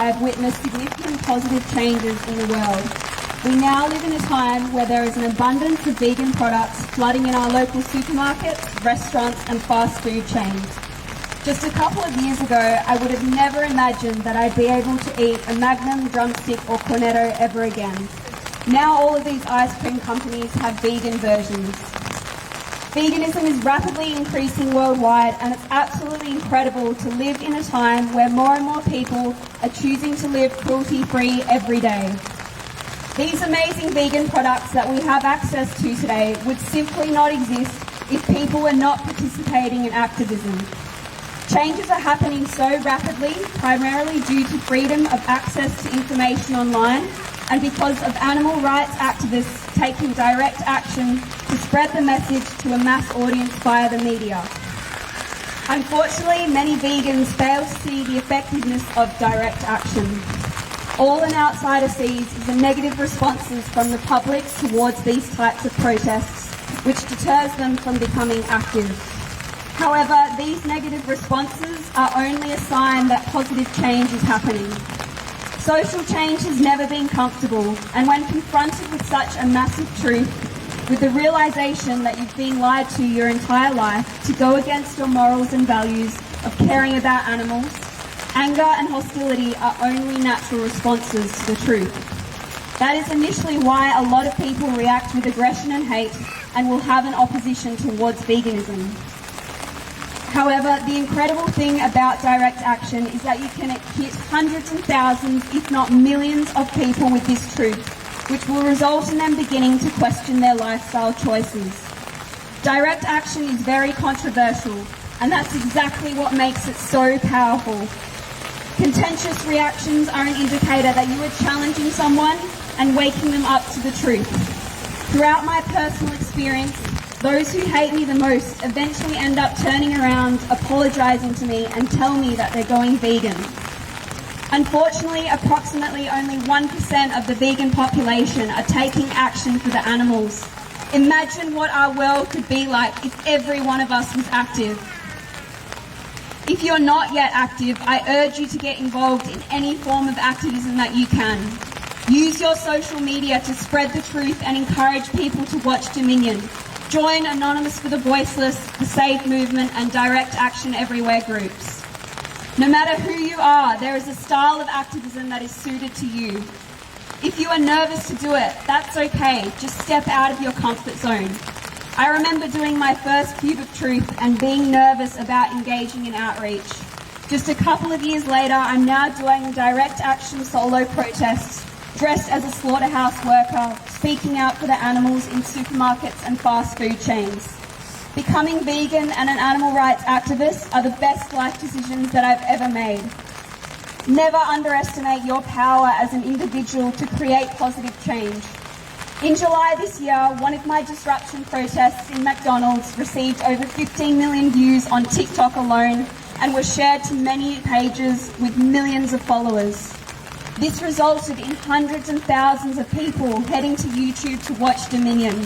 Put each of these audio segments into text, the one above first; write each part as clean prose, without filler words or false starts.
I have witnessed significant positive changes in the world. We now live in a time where there is an abundance of vegan products flooding in our local supermarkets, restaurants and fast food chains. Just a couple of years ago, I would have never imagined that I'd be able to eat a Magnum, Drumstick or Cornetto ever again. Now all of these ice cream companies have vegan versions. Veganism is rapidly increasing worldwide, and it's absolutely incredible to live in a time where more and more people are choosing to live cruelty-free every day. These amazing vegan products that we have access to today would simply not exist if people were not participating in activism. Changes are happening so rapidly, primarily due to freedom of access to information online and because of animal rights activists taking direct action to spread the message to a mass audience via the media. Unfortunately, many vegans fail to see the effectiveness of direct action. All an outsider sees is the negative responses from the public towards these types of protests, which deters them from becoming active. However, these negative responses are only a sign that positive change is happening. Social change has never been comfortable, and when confronted with such a massive truth, with the realisation that you've been lied to your entire life, to go against your morals and values of caring about animals, anger and hostility are only natural responses to the truth. That is initially why a lot of people react with aggression and hate and will have an opposition towards veganism. However, the incredible thing about direct action is that you can hit hundreds and thousands, if not millions of people with this truth, which will result in them beginning to question their lifestyle choices. Direct action is very controversial, and that's exactly what makes it so powerful. Contentious reactions are an indicator that you are challenging someone and waking them up to the truth. Throughout my personal experience, those who hate me the most eventually end up turning around, apologising to me and tell me that they're going vegan. Unfortunately, approximately only 1% of the vegan population are taking action for the animals. Imagine what our world could be like if every one of us was active. If you're not yet active, I urge you to get involved in any form of activism that you can. Use your social media to spread the truth and encourage people to watch Dominion. Join Anonymous for the Voiceless, the Save Movement and Direct Action Everywhere groups. No matter who you are, there is a style of activism that is suited to you. If you are nervous to do it, that's okay. Just step out of your comfort zone. I remember doing my first Cube of Truth and being nervous about engaging in outreach. Just a couple of years later, I'm now doing direct action solo protests, dressed as a slaughterhouse worker, speaking out for the animals in supermarkets and fast food chains. Becoming vegan and an animal rights activist are the best life decisions that I've ever made. Never underestimate your power as an individual to create positive change. In July this year, one of my disruption protests in McDonald's received over 15 million views on TikTok alone and was shared to many pages with millions of followers. This resulted in hundreds and thousands of people heading to YouTube to watch Dominion.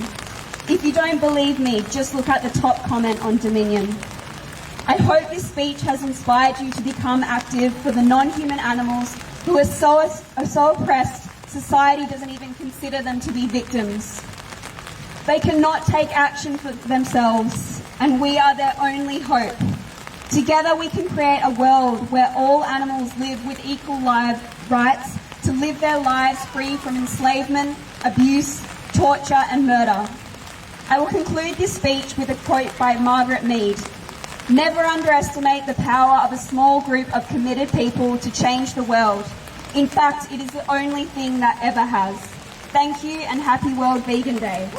If you don't believe me, just look at the top comment on Dominion. I hope this speech has inspired you to become active for the non-human animals who are so oppressed, society doesn't even consider them to be victims. They cannot take action for themselves, and we are their only hope. Together we can create a world where all animals live with equal rights to live their lives free from enslavement, abuse, torture and murder. I will conclude this speech with a quote by Margaret Mead. Never underestimate the power of a small group of committed people to change the world. In fact, it is the only thing that ever has. Thank you and happy World Vegan Day.